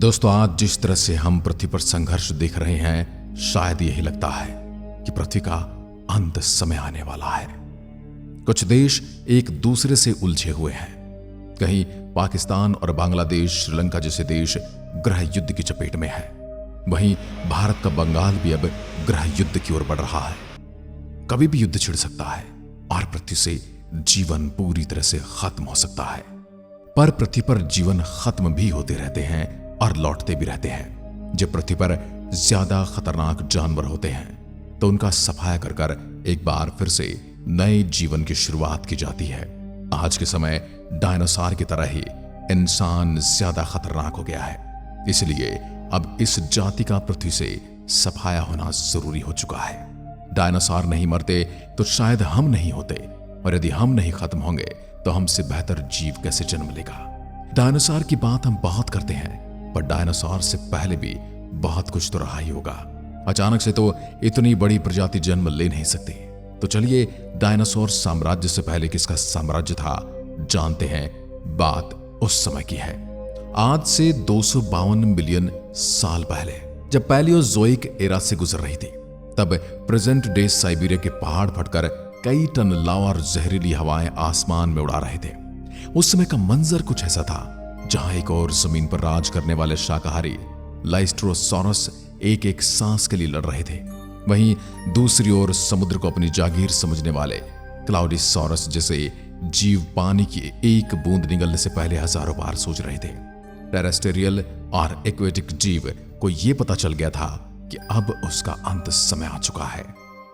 दोस्तों, आज जिस तरह से हम पृथ्वी पर संघर्ष देख रहे हैं, शायद यही लगता है कि पृथ्वी का अंत समय आने वाला है। कुछ देश एक दूसरे से उलझे हुए हैं। कहीं पाकिस्तान और बांग्लादेश, श्रीलंका जैसे देश गृह युद्ध की चपेट में है। वहीं भारत का बंगाल भी अब गृह युद्ध की ओर बढ़ रहा है। कभी भी युद्ध छिड़ सकता है और पृथ्वी से जीवन पूरी तरह से खत्म हो सकता है। पर पृथ्वी पर जीवन खत्म भी होते रहते हैं और लौटते भी रहते हैं। जब पृथ्वी पर ज्यादा खतरनाक जानवर होते हैं तो उनका सफाया कर कर एक बार फिर से नए जीवन की शुरुआत की जाती है। आज के समय डायनासोर की तरह ही इंसान ज्यादा खतरनाक हो गया है, इसलिए अब इस जाति का पृथ्वी से सफाया होना जरूरी हो चुका है। डायनासोर नहीं मरते तो शायद हम नहीं होते, और यदि हम नहीं खत्म होंगे तो हमसे बेहतर जीव कैसे जन्म लेगा। डायनासोर की बात हम बहुत करते हैं, पर डायनासोर से पहले भी बहुत कुछ तो रहा ही होगा। अचानक से तो इतनी बड़ी प्रजाति जन्म ले नहीं सकती। तो चलिए डायनासोर साम्राज्य से पहले किसका साम्राज्य था, जानते हैं। बात उस समय की है, आज से 252 मिलियन साल पहले, जब पैलियोजोइक एरा से गुजर रही थी। तब प्रेजेंट डे साइबेरिया के पहाड़ फटकर कई टन लावा और जहरीली हवाएं आसमान में उड़ा रहे थे। उस समय का मंजर कुछ ऐसा था, जहां एक और जमीन पर राज करने वाले शाकाहारी लाइस्ट्रोसॉरस एक एक सांस के लिए लड़ रहे थे। वहीं दूसरी ओर समुद्र को अपनी जागीर समझने वाले क्लाउडिसॉरस जैसे जीव पानी की एक बूंद निगलने से पहले हजारों बार सोच रहे थे। टेरेस्टेरियल और एक्वेटिक जीव को यह पता चल गया था कि अब उसका अंत समय आ चुका है,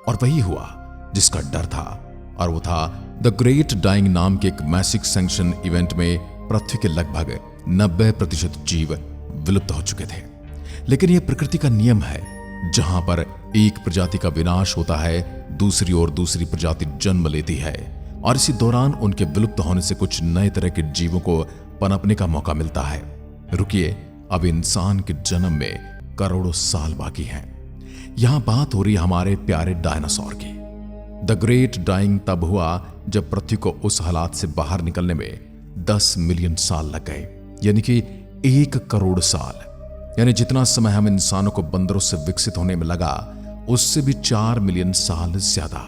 और वही हुआ जिसका डर था, और वो था द ग्रेट डाइंग नाम के एक मैसिव एक्सटिंक्शन इवेंट में पृथ्वी के लगभग 90% जीव विलुप्त हो चुके थे। लेकिन यह प्रकृति का नियम है, जहां पर एक प्रजाति का विनाश होता है, दूसरी ओर दूसरी प्रजाति जन्म लेती है, और इसी दौरान उनके विलुप्त होने से कुछ नए तरह के जीवों को पनपने का मौका मिलता है। रुकिए, अब इंसान के जन्म में करोड़ों साल बाकी हैं। यहां बात हो रही हमारे प्यारे डायनासोर की। द ग्रेट डाइंग तब हुआ जब पृथ्वी को उस हालात से बाहर निकलने में 10 मिलियन साल लग गए, यानी कि 1 करोड़ साल। यानी जितना समय हम इंसानों को बंदरों से विकसित होने में लगा, उससे भी 4 मिलियन साल ज्यादा।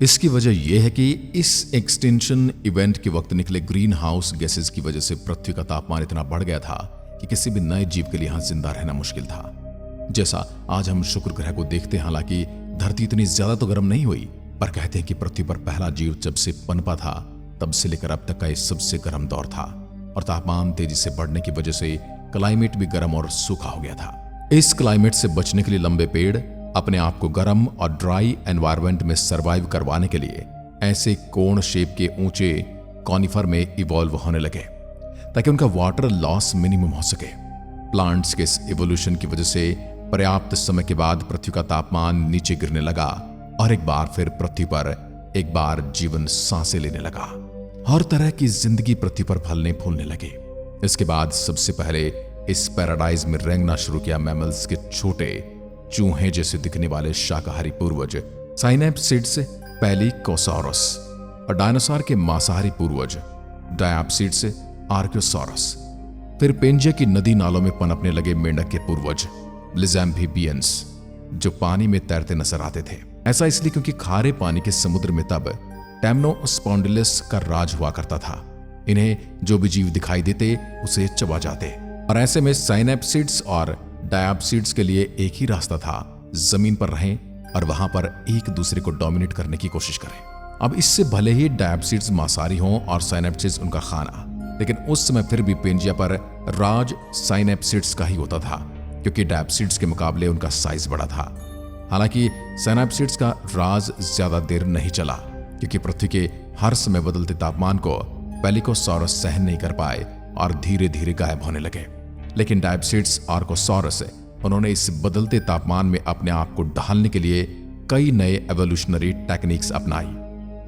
इसकी वजह यह है कि इस एक्सटिंक्शन इवेंट के वक्त निकले ग्रीन हाउस गैसेस की वजह से पृथ्वी का तापमान इतना बढ़ गया था कि किसी भी नए जीव के लिए यहां जिंदा रहना मुश्किल था। जैसा आज हम शुक्र ग्रह को देखते हैं, हालांकि धरती इतनी ज्यादा तो गर्म नहीं हुई, पर कहते हैं कि पृथ्वी पर पहला जीव जब से पनपा था तब से लेकर अब तक का ये सबसे गर्म दौर था, और तापमान तेजी से बढ़ने की वजह से क्लाइमेट भी गर्म और सूखा हो गया था। इस क्लाइमेट से बचने के लिए लंबे पेड़ अपने आप को गर्म और ड्राई एनवायरनमेंट में सरवाइव करवाने के लिए ऐसे कोण शेप के ऊंचे कॉनिफर में इवॉल्व होने लगे, ताकि उनका वाटर लॉस मिनिमम हो सके। प्लांट्स के इस इवोल्यूशन की वजह से पर्याप्त समय के बाद पृथ्वी का तापमान नीचे गिरने लगा, और एक बार फिर पृथ्वी पर एक बार जीवन सांसें लेने लगा। हर तरह की जिंदगी पृथ्वी पर फलने फूलने लगी। इसके बाद सबसे पहले इस पैराडाइज में रेंगना शुरू किया मैमल्स के छोटे चूहे जैसे दिखने वाले शाकाहारी पूर्वज साइनेप्सिड्स पैलिकोसॉरस, और डायनासोर के मांसाहारी पूर्वज डायप्सिड्स आर्कियोसॉरस। फिर पेंजिया की नदी नालों में पनपने लगे मेंढक के पूर्वज लिज़ैम्फिबियंस, जो पानी में तैरते नजर आते थे। ऐसा इसलिए क्योंकि खारे पानी के समुद्र में तब टेम्नोस्पॉन्डिलस का राज हुआ करता था। इन्हें जो भी जीव दिखाई देते उसे चबा जाते, और ऐसे में साइनेप्सिड्स और डायप्सिड्स के लिए एक ही रास्ता था, जमीन पर रहें और वहां पर एक दूसरे को डोमिनेट करने की कोशिश करें। अब इससे भले ही डायप्सिड्स मांसाहारी हों और साइनेप्सिड्स उनका खाना, लेकिन उस समय फिर भी पेंजिया पर राज साइनेप्सिड्स का ही होता था, क्योंकि डायप्सिड्स के मुकाबले उनका साइज बड़ा था। हालांकि साइनेप्सिड्स का राज ज्यादा देर नहीं चला, क्योंकि पृथ्वी के हर समय बदलते तापमान को पैलिकोसॉरस सहन नहीं कर पाए और धीरे धीरे गायब होने लगे। लेकिन डायप्सिड्स आर्कोसॉरस, उन्होंने इस बदलते तापमान में अपने आप को ढालने के लिए कई नए एवोल्यूशनरी टेक्निक्स अपनाई।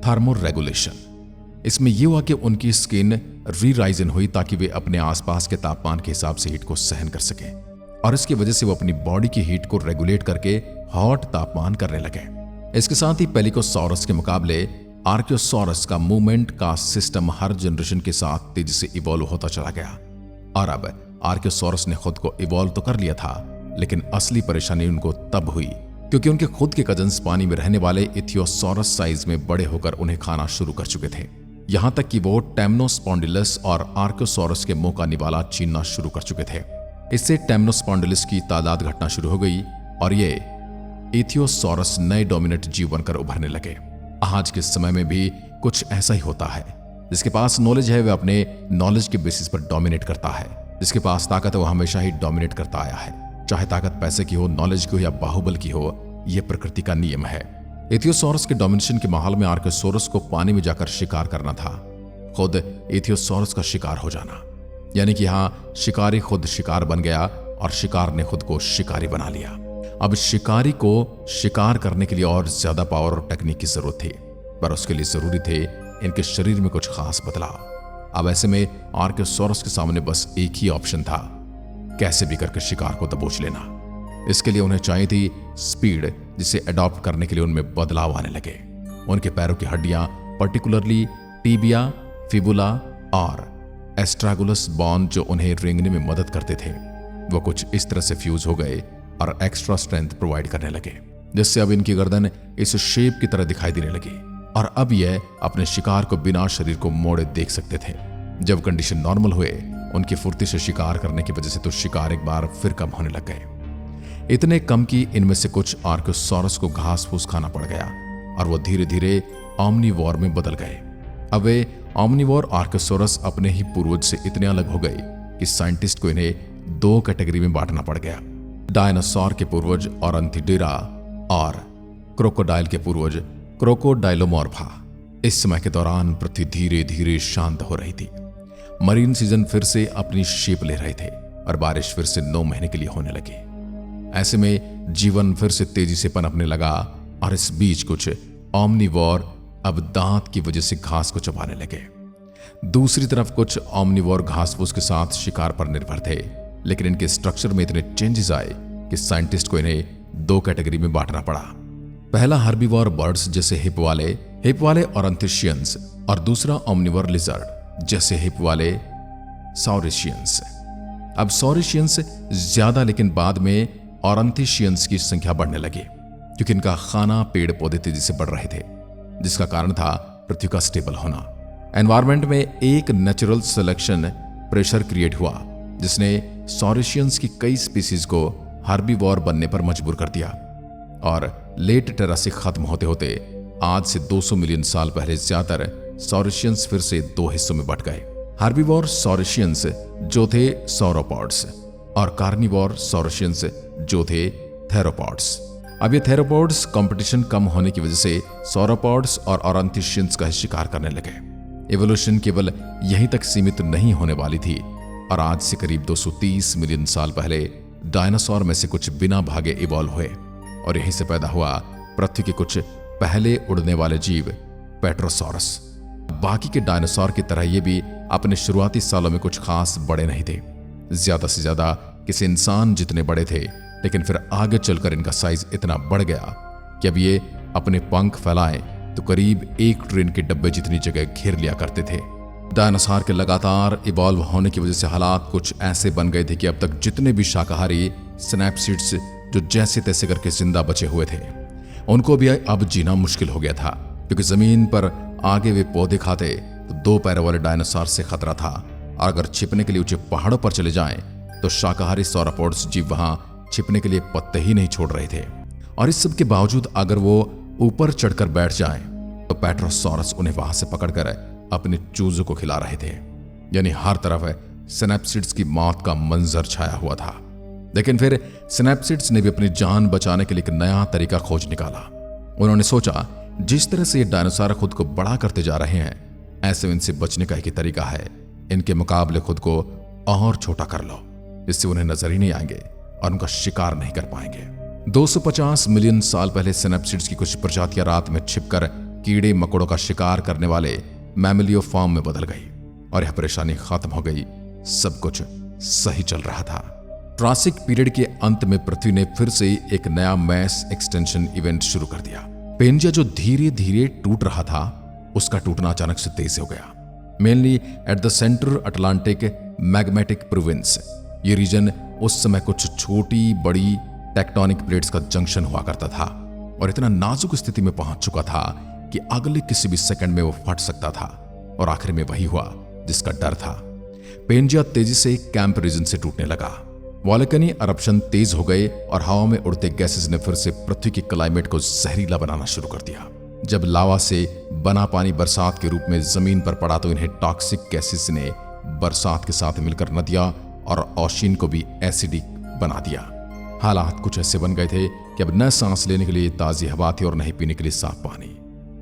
थर्मोरेगुलेशन, इसमें यह हुआ कि उनकी स्किन रीराइजन हुई ताकि वे अपने आसपास के तापमान के हिसाब से हीट को सहन कर सके, और इसकी वजह से वो अपनी बॉडी की हीट को रेगुलेट करके हॉट तापमान करने लगे। इसके साथ ही पैलिकोसॉरस के मुकाबले आर्कियोसॉरस का मूवमेंट का सिस्टम हर जनरेशन के साथ तेजी से इवॉल्व होता चला गया, और अब आर्कोसॉरस ने खुद को इवॉल्व तो कर लिया था, लेकिन असली परेशानी उनको तब हुई क्योंकि उनके खुद के कजन्स पानी में रहने वाले इथियोसॉरस साइज में बड़े होकर उन्हें खाना शुरू कर चुके थे। यहां तक कि वो टेम्नोस्पॉन्डिलस और आर्कोसॉरस के मुंह का निवाला छीनना शुरू कर चुके थे। इससे टेम्नोस्पॉन्डिलस की तादाद घटना शुरू हो गई और ये इथियोसॉरस नए डोमिनेंट जीव बनकर उभरने लगे। आज के समय में भी कुछ ऐसा ही होता है। जिसके पास नॉलेज है वह अपने नॉलेज के बेसिस पर डोमिनेट करता है। जिसके पास ताकत है वो हमेशा ही डोमिनेट करता आया है, चाहे ताकत पैसे की हो, नॉलेज की हो या बाहुबल की हो। यह प्रकृति का नियम है। इथियोसॉरस के डोमिनेशन के माहौल में आर्कोसॉरस को पानी में जाकर शिकार करना था, खुद इथियोसॉरस का शिकार हो जाना। यानी कि यहां शिकारी खुद शिकार बन गया और शिकार ने खुद को शिकारी बना लिया। अब शिकारी को शिकार करने के लिए और ज्यादा पावर और टेक्निक की जरूरत थी, पर उसके लिए जरूरी थे इनके शरीर में कुछ खास बदलाव। अब ऐसे में आर्कोसॉरस के सामने बस एक ही ऑप्शन था, कैसे भी करके शिकार को दबोच लेना। इसके लिए उन्हें चाहिए थी स्पीड, जिसे अडॉप्ट करने के लिए उनमें बदलाव आने लगे। उनके पैरों की हड्डियां, पर्टिकुलरली टीबिया, फिबुला और एस्ट्रागुलस बॉन जो उन्हें रेंगने में मदद करते थे, वो कुछ इस तरह से फ्यूज हो गए और एक्स्ट्रा स्ट्रेंथ प्रोवाइड करने लगे, जिससे अब इनकी गर्दन इस शेप की तरह दिखाई देने लगी और अब यह अपने शिकार को बिना शरीर को मोड़े देख सकते थे। जब कंडीशन नॉर्मल हुए, उनकी फुर्ती से शिकार करने की वजह से तो शिकार एक बार फिर कम होने लग गए। इतने कम कि इनमें से कुछ आर्कोसॉरस को घास फूस खाना पड़ गया और वो धीरे धीरे ओमनीवोर में बदल गए। अब वे ओमनीवोर आर्कोसॉरस अपने ही पूर्वज से इतने अलग हो गए कि साइंटिस्ट को इन्हें दो कैटेगरी में बांटना पड़ गया। डायनासोर के पूर्वज ऑरन्थिडेरा और क्रोकोडाइल के पूर्वज क्रोकोडाइलोमॉर्फा। इस समय के दौरान पृथ्वी धीरे धीरे शांत हो रही थी। मरीन सीजन फिर से अपनी शेप ले रहे थे और बारिश फिर से 9 महीने के लिए होने लगी। ऐसे में जीवन फिर से तेजी से पनपने लगा और इस बीच कुछ ओमनीवोर अब दांत की वजह से घास को चबाने लगे। दूसरी तरफ कुछ ओमनीवोर घास फूस के साथ शिकार पर निर्भर थे, लेकिन इनके स्ट्रक्चर में इतने चेंजेस आए कि साइंटिस्ट को इन्हें 2 कैटेगरी में बांटना पड़ा। पहला हर्बीवोर बर्ड्स जैसे हिप वाले ऑरन्थिशियंस और दूसरा ओमनीवोर लिजर्ड जैसे हिप वाले सॉरिशियंस। अब सॉरिशियंस ज्यादा, लेकिन बाद में ऑरन्थिशियंस की संख्या बढ़ने लगी क्योंकि इनका खाना पेड़ पौधे तेजी से बढ़ रहे थे, जिसका कारण था पृथ्वी का स्टेबल होना। एनवायरमेंट में एक नेचुरल सिलेक्शन प्रेशर क्रिएट हुआ जिसने सॉरिशियंस की कई स्पीसीज को हर्बीवोर बनने पर मजबूर कर दिया और लेट टेरासिक खत्म होते होते आज से 200 मिलियन साल पहले ज्यादातर सॉरिशियंस फिर से 2 हिस्सों में बंट गए। हर्बीवोर सॉरिशियंस जो थे सौरोपॉड्स और कार्निवोर सॉरिशियंस जो थे थेरोपॉड्स। अब ये थेरोपॉड्स कंपटीशन कम होने की वजह से सौरोपॉड्स और ऑरन्थिशियंस का शिकार करने लगे। एवोल्यूशन केवल यहीं तक सीमित नहीं होने वाली थी और आज से करीब 230 मिलियन साल पहले डायनासोर में से कुछ बिना भागे इवॉल्व हुए और यहीं से पैदा हुआ पृथ्वी के कुछ पहले उड़ने वाले जीव पेट्रोसॉरस। बाकी के डायनासोर की तरह ये भी अपने शुरुआती सालों में कुछ खास बड़े नहीं थे, ज्यादा से ज्यादा किसी इंसान जितने बड़े थे, लेकिन फिर आगे चलकर इनका साइज इतना बढ़ गया कि अब ये अपने पंख फैलाएं तो करीब 1 ट्रेन के डब्बे जितनी जगह घेर लिया करते थे। डायनासोर के लगातार इवॉल्व होने की वजह से हालात कुछ ऐसे बन गए थे कि अब तक जितने भी शाकाहारी स्नैपसीड्स जो जैसे तैसे करके जिंदा बचे हुए थे, उनको भी अब जीना मुश्किल हो गया था क्योंकि जमीन पर आगे वे पौधे खाते तो 2 पैरों वाले डायनासोर से खतरा था और अगर छिपने के लिए ऊंचे पहाड़ों पर चले जाएं तो शाकाहारी सौरोपॉड्स जीव वहां छिपने के लिए पत्ते ही नहीं छोड़ रहे थे। और इस सब के बावजूद अगर वो ऊपर चढ़कर बैठ जाएं तो पेट्रोसॉरस उन्हें वहां से पकड़कर अपने चूजों को खिला रहे थे। यानी हर तरफ सिनैप्सिड्स की मौत का मंजर छाया हुआ था। लेकिन फिर सिनैप्सिड्स ने भी अपनी जान बचाने के लिए एक नया तरीका खोज निकाला। उन्होंने सोचा जिस तरह से ये डायनासोर खुद को बड़ा करते जा रहे हैं, ऐसे में इनसे बचने का एक ही तरीका है, इनके मुकाबले खुद को और छोटा कर लो, इससे उन्हें नजर ही नहीं आएंगे और उनका शिकार नहीं कर पाएंगे। 250 मिलियन साल पहले सिनैप्सिड्स की कुछ प्रजातियां रात में छिपकर कीड़े मकोड़ों का शिकार करने वाले मैमलियो फॉर्म में बदल गई और यह परेशानी खत्म हो गई। सब कुछ सही चल रहा था। ट्रासिक पीरियड के अंत में पृथ्वी ने फिर से एक नया मैस एक्सटेंशन इवेंट शुरू कर दिया। पेंजिया जो धीरे धीरे टूट रहा था, उसका टूटना अचानक से तेज हो गया। Mainly at the central Atlantic magmatic province, ये रीजन उस समय कुछ छोटी बड़ी टेक्टोनिक प्लेट्स का जंक्शन हुआ करता था और इतना नाजुक स्थिति में पहुंच चुका था कि अगले किसी भी सेकंड में वो फट सकता था। और आखिर में वही हुआ जिसका डर था। पेंजिया तेजी से कैंप रीजन से टूटने लगा। वॉल्केनी अरप्शन तेज हो गए और हवा में उड़ते गैसेस ने फिर से पृथ्वी के क्लाइमेट को जहरीला बनाना शुरू कर दिया। जब लावा से बना पानी बरसात के रूप में जमीन पर पड़ा तो इन्हें टॉक्सिक गैसेस ने बरसात के साथ मिलकर नदियां और ओशियन को भी एसिडिक बना दिया। हालात कुछ ऐसे बन गए थे कि अब न सांस लेने के लिए ताजी हवा थी और न ही पीने के लिए साफ पानी।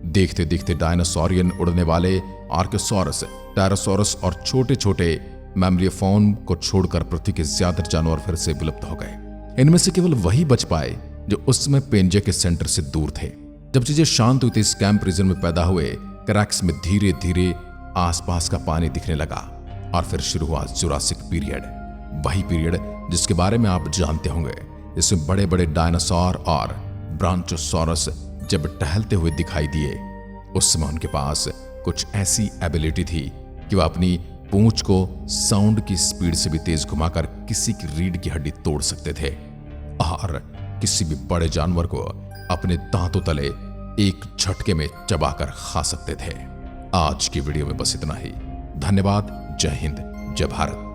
देखते देखते डायनासोरियन, उड़ने वाले आर्कोसॉरस, टायरोसॉरस और छोटे छोटे मैमलियोफॉर्म को छोड़कर पृथ्वी के ज्यादातर जानवर फिर से विलुप्त हो गए। इनमें से केवल वही बच पाए जो उस समय पेंजिया के सेंटर से दूर थे। जब चीजें शांत हुई थी, इस कैंप रीजन में पैदा हुए क्रैक्स में धीरे धीरे आसपास का पानी दिखने लगा और फिर शुरू हुआ जुरासिक पीरियड। वही पीरियड जिसके बारे में आप जानते होंगे। इसमें बड़े बड़े डायनासोर और ब्रांचोसॉरस जब टहलते हुए दिखाई दिए, उस समय उनके पास कुछ ऐसी एबिलिटी थी कि वह अपनी पूंछ को साउंड की स्पीड से भी तेज घुमाकर किसी की रीढ़ की हड्डी तोड़ सकते थे और किसी भी बड़े जानवर को अपने दांतों तले एक झटके में चबाकर खा सकते थे। आज की वीडियो में बस इतना ही। धन्यवाद। जय हिंद, जय भारत।